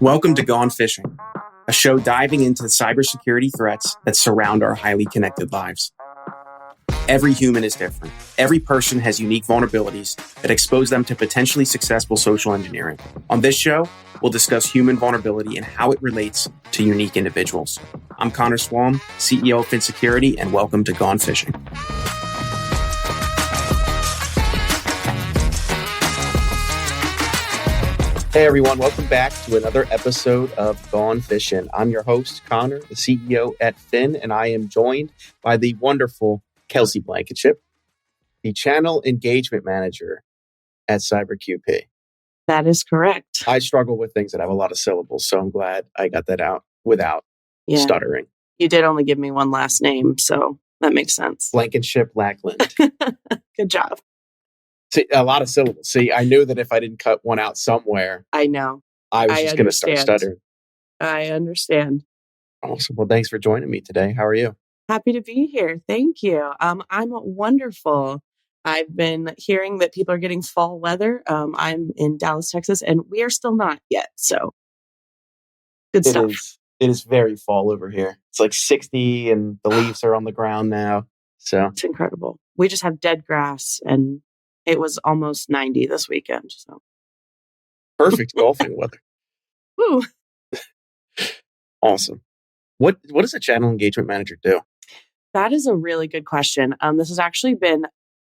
Welcome to Gone Fishing, a show diving into the cybersecurity threats that surround our highly connected lives. Every human is different. Every person has unique vulnerabilities that expose them to potentially successful social engineering. On this show, we'll discuss human vulnerability and how it relates to unique individuals. I'm Connor Swalm, CEO of FinSecurity, and welcome to Gone Fishing. Hey everyone, welcome back to another episode of Gone Fishing. I'm your host, Connor, the CEO at Fin, and I am joined by the wonderful Kelcye Blankenship, the Channel Engagement Manager at CyberQP. That is correct. I struggle with things that have a lot of syllables, so I'm glad I got that out without stuttering. You did only give me one last name, so that makes sense. Blankenship-Lackland. Good job. See, a lot of syllables. See, I knew that if I didn't cut one out somewhere, I know. I was just going to start stuttering. I understand. Awesome. Well, thanks for joining me today. How are you? Happy to be here. Thank you. I'm wonderful. I've been hearing that people are getting fall weather. I'm in Dallas, Texas, and we are still not yet. So good stuff. It is very fall over here. It's like 60 and the leaves are on the ground now. So it's incredible. We just have dead grass, and it was almost 90 this weekend. So perfect golfing weather. Woo. Awesome. What does a channel engagement manager do? That is a really good question. This has actually been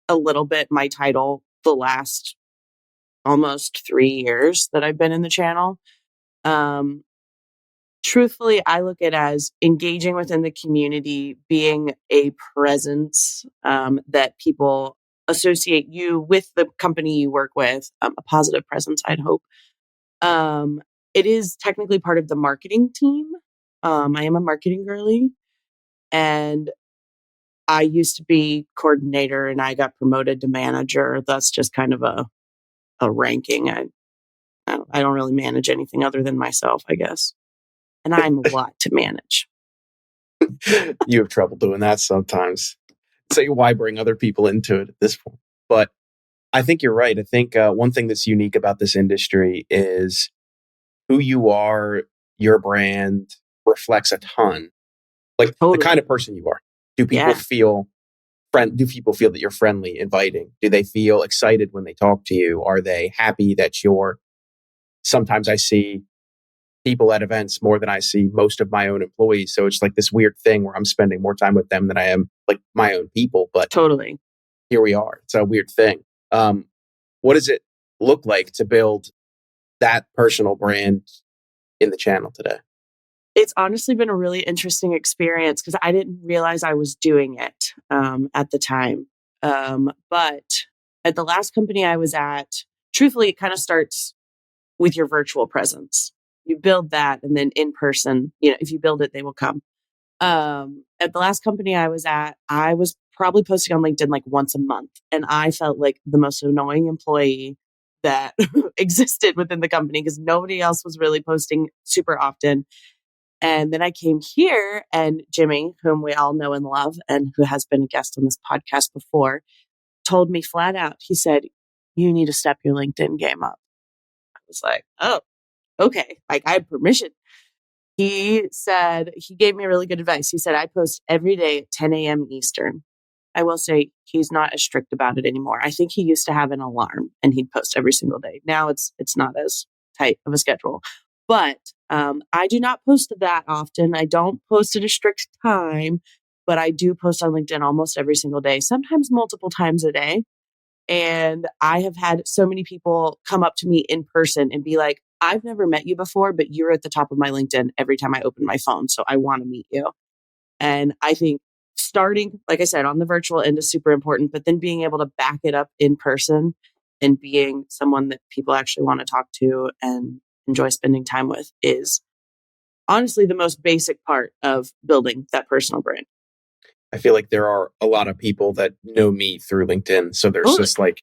a little bit my title the last almost 3 years that I've been in the channel. Truthfully, I look at it as engaging within the community, being a presence that people associate you with the company you work with, a positive presence, I'd hope. It is technically part of the marketing team. I am a marketing girly, and I used to be coordinator and I got promoted to manager. That's just kind of a ranking. I don't really manage anything other than myself, I guess. And I'm a lot to manage. You have trouble doing that sometimes. So why bring other people into it at this point? But I think you're right. I think one thing that's unique about this industry is who you are, your brand reflects a ton. Like the kind of person you are. Do people feel do people feel that you're friendly, inviting? Do they feel excited when they talk to you? Are they happy that you're... Sometimes I see people at events more than I see most of my own employees. So it's like this weird thing where I'm spending more time with them than I am like my own people. But totally, here we are. It's a weird thing. What does it look like to build that personal brand in the channel today? It's honestly been a really interesting experience because I didn't realize I was doing it at the time. But at the last company I was at, truthfully, it kind of starts with your virtual presence. You build that, and then in person, if you build it, they will come. At the last company I was at, I was probably posting on LinkedIn like once a month, and I felt like the most annoying employee that existed within the company because nobody else was really posting super often. And then I came here, and Jimmy, whom we all know and love, and who has been a guest on this podcast before, told me flat out, he said, "You need to step your LinkedIn game up." I was like, oh, okay. Like, I have permission. He said, he gave me really good advice. He said, I post every day at 10 a.m. Eastern. I will say he's not as strict about it anymore. I think he used to have an alarm and he'd post every single day. Now it's not as tight of a schedule. But I do not post that often. I don't post at a strict time, but I do post on LinkedIn almost every single day, sometimes multiple times a day. And I have had so many people come up to me in person and be like, I've never met you before, but you're at the top of my LinkedIn every time I open my phone. So I want to meet you. And I think starting, like I said, on the virtual end is super important, but then being able to back it up in person and being someone that people actually want to talk to and enjoy spending time with is honestly the most basic part of building that personal brand. I feel like there are a lot of people that know me through LinkedIn. So there's just like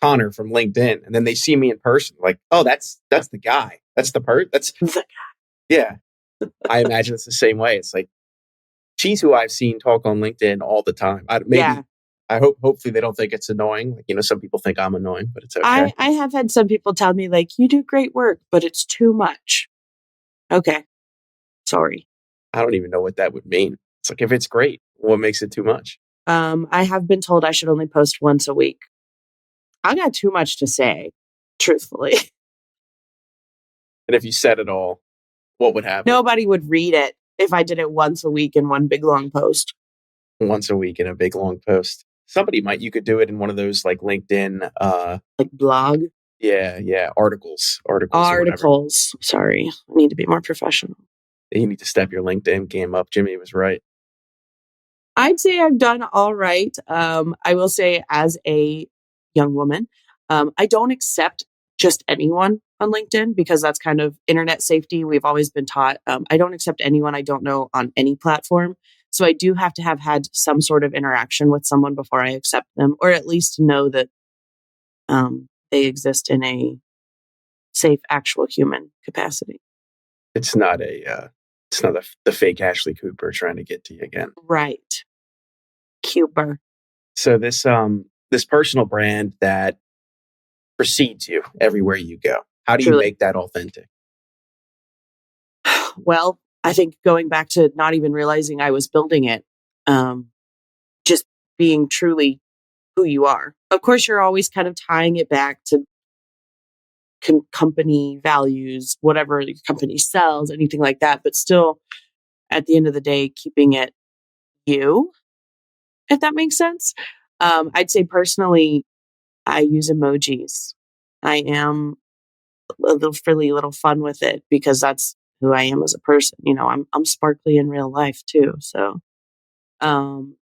Connor from LinkedIn, and then they see me in person, like, oh, that's the guy. That's the that's the guy. Yeah. I imagine it's the same way. It's like, she's who I've seen talk on LinkedIn all the time. hopefully they don't think it's annoying. Like, some people think I'm annoying, but it's okay. I have had some people tell me, like, you do great work, but it's too much. Okay. Sorry. I don't even know what that would mean. It's like, if it's great, what makes it too much? I have been told I should only post once a week. I got too much to say, truthfully. And if you said it all, what would happen? Nobody would read it if I did it once a week in one big long post. Once a week in a big long post. Somebody you could do it in one of those like LinkedIn, like blog. Yeah. Articles. Sorry. I need to be more professional. You need to step your LinkedIn game up. Jimmy was right. I'd say I've done all right. I will say, as a young woman, I don't accept just anyone on LinkedIn, because that's kind of internet safety. We've always been taught. I don't accept anyone I don't know on any platform. So I do have to have had some sort of interaction with someone before I accept them, or at least know that they exist in a safe, actual human capacity. It's not the fake Ashley Cooper trying to get to you again. Right. Cooper. So this personal brand that precedes you everywhere you go, how do you make that authentic? Well, I think going back to not even realizing I was building it, just being truly who you are. Of course, you're always kind of tying it back to company values, whatever the company sells, anything like that. But still, at the end of the day, keeping it you, if that makes sense. I'd say personally, I use emojis. I am a little fun with it, because that's who I am as a person. I'm sparkly in real life too. So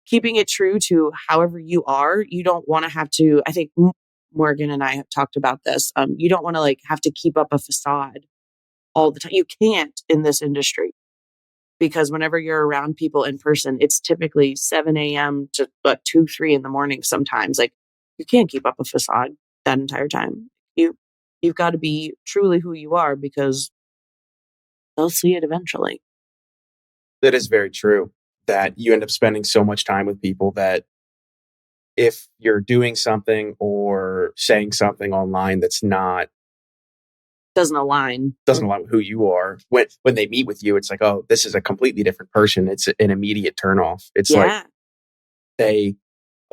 keeping it true to however you are, you don't want to have to, I think Morgan and I have talked about this. You don't want to have to keep up a facade all the time. You can't in this industry, because whenever you're around people in person, it's typically 7 a.m. to 2, 3 in the morning sometimes. Like, you can't keep up a facade that entire time. You've got to be truly who you are, because they'll see it eventually. That is very true, that you end up spending so much time with people that if you're doing something or saying something online that's not doesn't align with who you are, when they meet with you, it's like, oh, this is a completely different person. It's an immediate turnoff. It's like a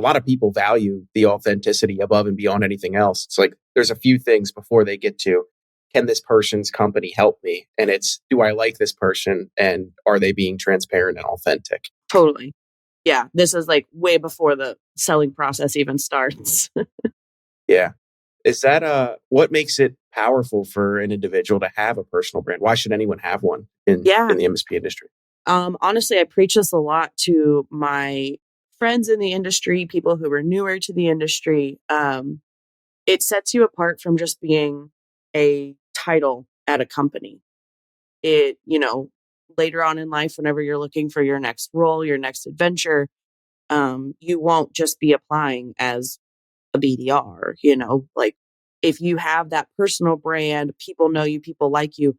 lot of people value the authenticity above and beyond anything else. It's like there's a few things before they get to, can this person's company help me? And it's, do I like this person? And are they being transparent and authentic? Totally. Yeah. This is like way before the selling process even starts. Yeah. Is that what makes it powerful for an individual to have a personal brand? Why should anyone have one in the MSP industry? Honestly, I preach this a lot to my friends in the industry, people who are newer to the industry. It sets you apart from just being a title at a company. Later on in life, whenever you're looking for your next role, your next adventure, you won't just be applying as a BDR. Like, if you have that personal brand, people know you, people like you,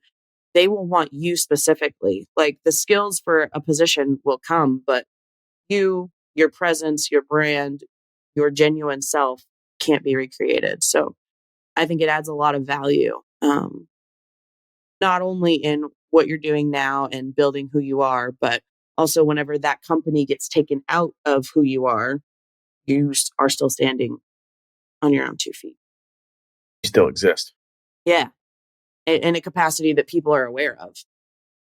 they will want you specifically. Like, the skills for a position will come, but your presence, your brand, your genuine self can't be recreated. So I think it adds a lot of value, not only in what you're doing now and building who you are, but also whenever that company gets taken out of who you are are still standing on your own 2 feet. You still exist. Yeah. In a capacity that people are aware of.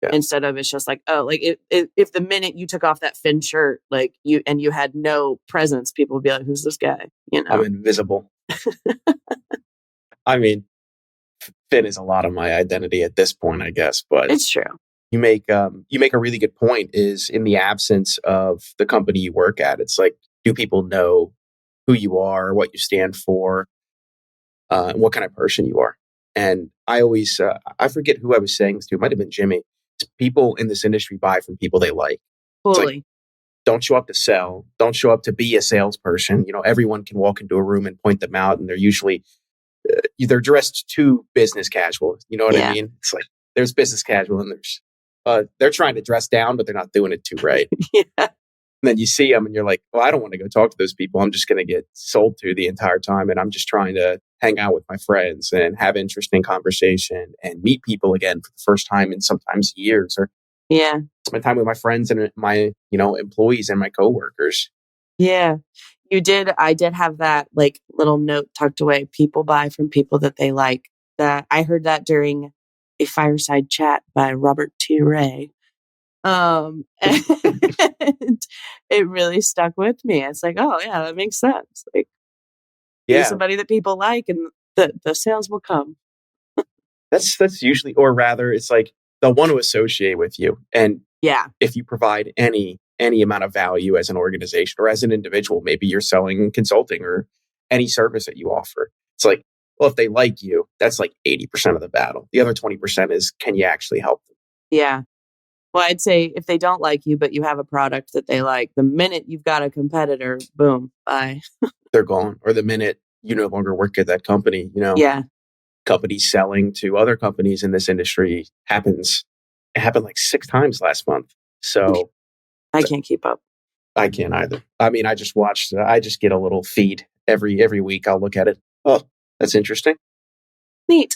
Yeah. Instead of, it's just like, oh, like if the minute you took off that Finn shirt, like you had no presence, people would be like, who's this guy? I'm invisible. I mean, Finn is a lot of my identity at this point, I guess, but it's true. You make a really good point, is in the absence of the company you work at, it's like, do people know who you are, what you stand for, what kind of person you are? And I always, I forget who I was saying this to, it might have been Jimmy. People in this industry buy from people they like. Totally. Like, don't show up to sell. Don't show up to be a salesperson. Everyone can walk into a room and point them out, and they're usually they're dressed too business casual. You know what I mean? It's like there's business casual, and there's they're trying to dress down, but they're not doing it too right. Yeah. then you see them and you're like, well, I don't want to go talk to those people. I'm just going to get sold to the entire time. And I'm just trying to hang out with my friends and have interesting conversation and meet people again for the first time in sometimes years, or Yeah. spend time with my friends and my, employees and my coworkers. Yeah. I did have that like little note tucked away. People buy from people that they like. That I heard that during a fireside chat by Robert T. Ray. And it really stuck with me. It's like, oh yeah, that makes sense. Like, be Yeah, somebody that people like, and the sales will come. that's usually, or rather, it's like they'll want to associate with you. And Yeah. if you provide any amount of value as an organization or as an individual, maybe you're selling consulting or any service that you offer. It's like, well, if they like you, that's like 80% of the battle. The other 20% is, can you actually help them? Yeah. Well, I'd say if they don't like you, but you have a product that they like, the minute you've got a competitor, boom, bye. They're gone. Or the minute you no longer work at that company, Yeah. companies selling to other companies in this industry happens. It happened like 6 times last month. So I can't keep up. I can't either. I mean, I just get a little feed every week. I'll look at it. Oh, that's interesting. Neat.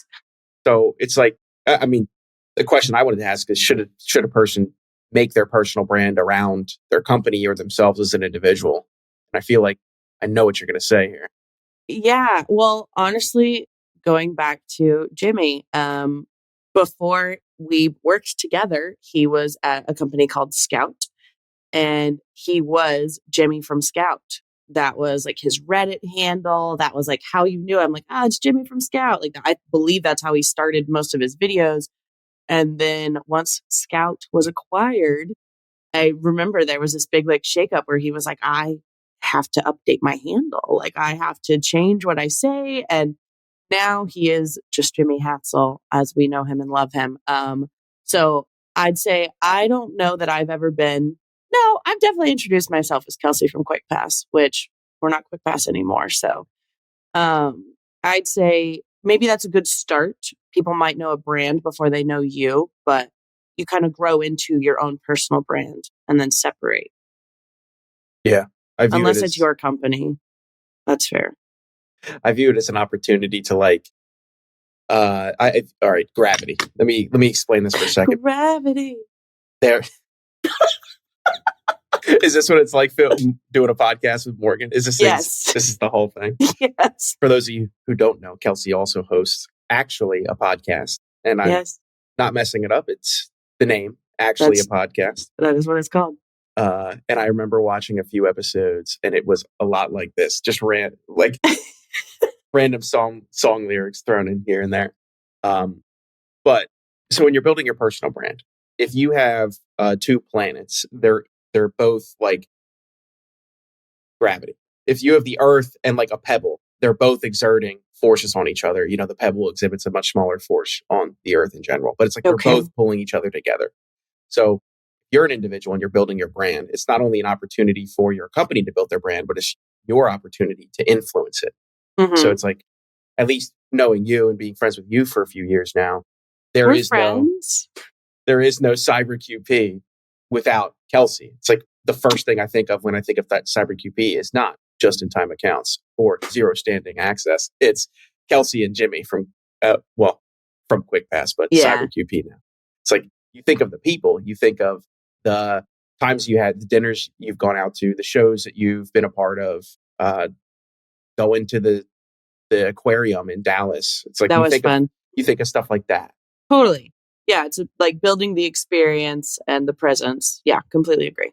So it's like, I mean, the question I wanted to ask is, should a person make their personal brand around their company or themselves as an individual? And I feel like I know what you're going to say here. Yeah. Well, honestly, going back to Jimmy, before we worked together, he was at a company called Scout, and he was Jimmy from Scout. That was like his Reddit handle. That was like how you knew. I'm like, it's Jimmy from Scout. Like, I believe that's how he started most of his videos. And then once Scout was acquired, I remember there was this big like shakeup where he was like, I have to update my handle. Like, I have to change what I say. And now he is just Jimmy Hatzel as we know him and love him. So I'd say I don't know that I've ever been. No, I've definitely introduced myself as Kelcye from QuickPass, which we're not QuickPass anymore. So I'd say maybe that's a good start. People might know a brand before they know you, but you kind of grow into your own personal brand and then separate. Yeah, Unless it's your company. That's fair. I view it as an opportunity to like, all right, gravity. Let me explain this for a second. Gravity. There. Is this what it's like, Phil, doing a podcast with Morgan? Is this Yes. This is the whole thing? Yes. For those of you who don't know, Kelcye also hosts actually a podcast, and I'm not messing it up. It's the name, actually a podcast. That is what it's called. And I remember watching a few episodes, and it was a lot like this, just random song lyrics thrown in here and there. But so when you're building your personal brand, if you have 2 planets, they're both like gravity. If you have the Earth and like a pebble, they're both exerting forces on each other. The pebble exhibits a much smaller force on the Earth in general, but it's like they're both pulling each other together. So you're an individual and you're building your brand. It's not only an opportunity for your company to build their brand, but it's your opportunity to influence it. Mm-hmm. So it's like, at least knowing you and being friends with you for a few years now, there is no CyberQP without Kelcye. It's like the first thing I think of when I think of that CyberQP is not just-in-time accounts or zero standing access. It's Kelcye and Jimmy from QuickPass, but CyberQP now. It's like, you think of the people, you think of the times you had, the dinners you've gone out to, the shows that you've been a part of, going to the aquarium in Dallas. It's like, that was fun. You think of stuff like that. Totally. Yeah, it's like building the experience and the presence. Yeah, completely agree.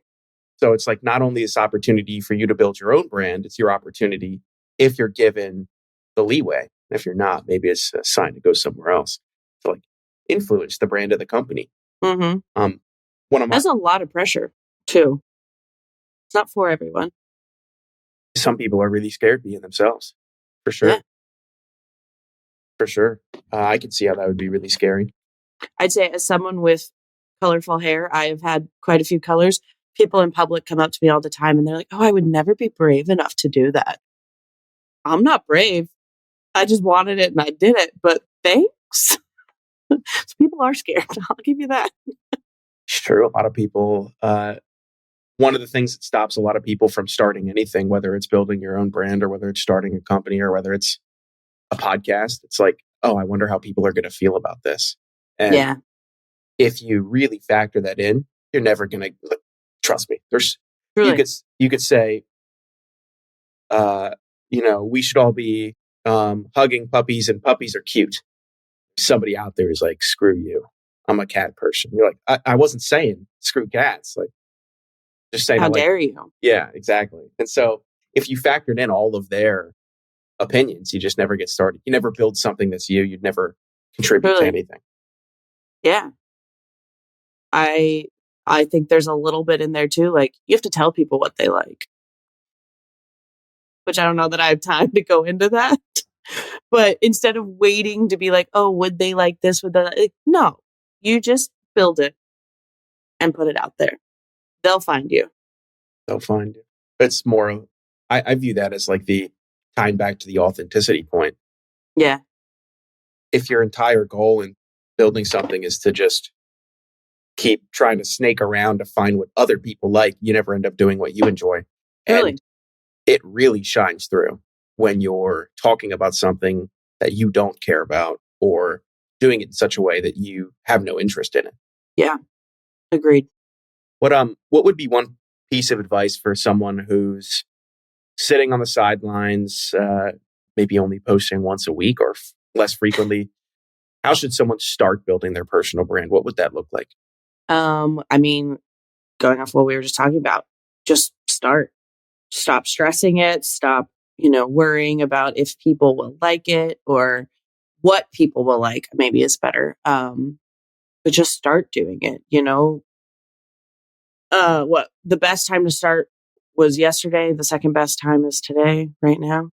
So it's like, not only this opportunity for you to build your own brand, it's your opportunity if you're given the leeway. If you're not, maybe it's a sign to go somewhere else to like influence the brand of the company. Mm-hmm. That's a lot of pressure too. It's not for everyone. Some people are really scared being themselves, for sure. Yeah. For sure. I could see how that would be really scary. I'd say, as someone with colorful hair, I have had quite a few colors. People in public come up to me all the time and they're like, oh, I would never be brave enough to do that. I'm not brave. I just wanted it and I did it. But thanks. So people are scared. I'll give you that. It's true. A lot of people one of the things that stops a lot of people from starting anything, whether it's building your own brand or whether it's starting a company or whether it's a podcast, it's like, oh, I wonder how people are going to feel about this. And Yeah, if you really factor that in, you're never going to, trust me. truly. You could say, we should all be hugging puppies and puppies are cute. Somebody out there is like, screw you. I'm a cat person. You're like, I wasn't saying screw cats. Like, just saying, How dare you? yeah, exactly. And so if you factored in all of their opinions, you just never get started. You never build something that's you. You'd never contribute to Truly. anything. Yeah. I think there's a little bit in there too. Like, you have to tell people what they like, which I don't know that I have time to go into that. But instead of waiting to be like, oh, would they like this? Would they like, no, you just build it and put it out there. They'll find you. They'll find you. It's more, I view that as like the tying back to the authenticity point. Yeah. If your entire goal in building something is to just keep trying to snake around to find what other people like, you never end up doing what you enjoy. Really? And it really shines through when you're talking about something that you don't care about or doing it in such a way that you have no interest in it. Yeah. Agreed. What would be one piece of advice for someone who's sitting on the sidelines, maybe only posting once a week or less frequently? How should someone start building their personal brand? What would that look like? I mean, going off what we were just talking about, just start. Stop stressing it. Stop, worrying about if people will like it or what people will like, maybe is better. But just start doing it, what the best time to start was yesterday. The second best time is today, right now.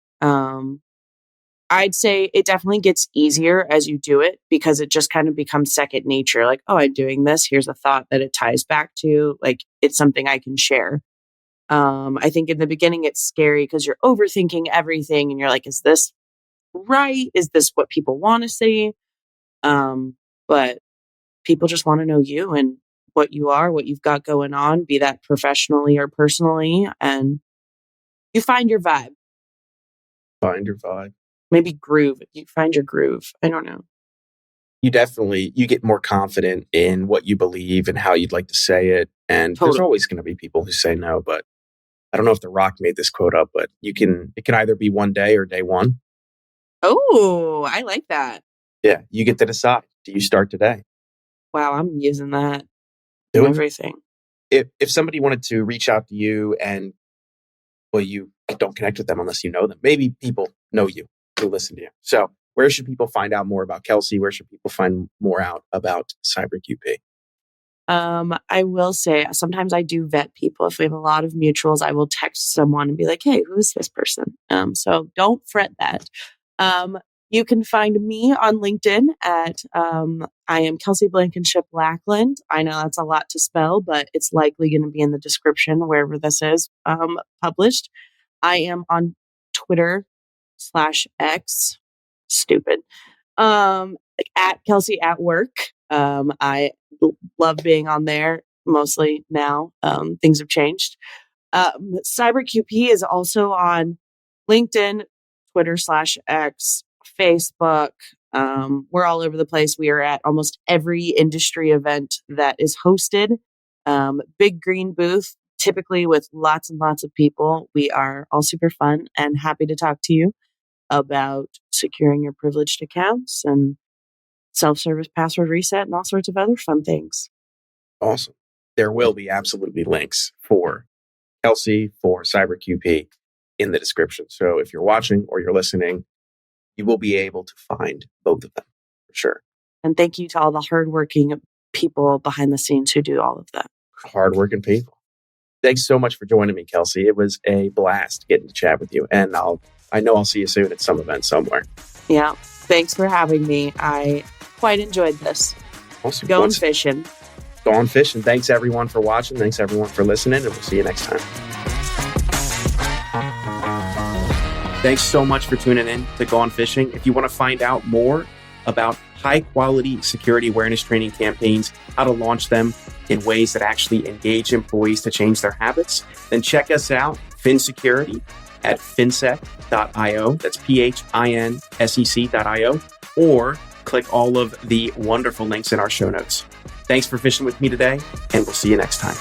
I'd say it definitely gets easier as you do it because it just kind of becomes second nature. Like, oh, I'm doing this. Here's a thought that it ties back to. Like, it's something I can share. I think in the beginning it's scary because you're overthinking everything and you're like, is this right? Is this what people want to see? But people just want to know you and what you are, what you've got going on, be that professionally or personally, and you find your vibe. Find your vibe. Maybe groove. You find your groove. I don't know. You get more confident in what you believe and how you'd like to say it. And Totally. There's always going to be people who say no, but I don't know if The Rock made this quote up, but it can either be one day or day one. Oh, I like that. Yeah, you get to decide. Do you start today? Wow, I'm using that Do in it. everything. If somebody wanted to reach out to you and, well, you don't connect with them unless you know them. Maybe people know you who listen to you. So where should people find out more about Kelcye? Where should people find more out about CyberQP? I will say sometimes I do vet people. If we have a lot of mutuals, I will text someone and be like, hey, who is this person? So don't fret that. You can find me on LinkedIn at I am Kelcye Blankenship-Lackland. I know that's a lot to spell, but it's likely going to be in the description wherever this is published. I am on Twitter/X. Stupid. At Kelcye at Work. I love being on there mostly now. Things have changed. CyberQP is also on LinkedIn, Twitter/X, Facebook. We're all over the place. We are at almost every industry event that is hosted. Big green booth, typically with lots and lots of people. We are all super fun and happy to talk to you about securing your privileged accounts and self-service password reset and all sorts of other fun things. Awesome. There will be absolutely links for Kelcye, for CyberQP in the description. So if you're watching or you're listening, you will be able to find both of them for sure. And thank you to all the hardworking people behind the scenes who do all of that. Hardworking people. Thanks so much for joining me, Kelcye. It was a blast getting to chat with you. And I know I'll see you soon at some event somewhere. Yeah. Thanks for having me. I quite enjoyed this. Awesome. Going fishing. Going fishing. Thanks everyone for watching. Thanks everyone for listening. And we'll see you next time. Thanks so much for tuning in to Gone Fishing. If you want to find out more about high quality security awareness training campaigns, how to launch them in ways that actually engage employees to change their habits, then check us out, FinSecurity, at finsec.io. That's PHINSEC.io, or click all of the wonderful links in our show notes. Thanks for fishing with me today, and we'll see you next time.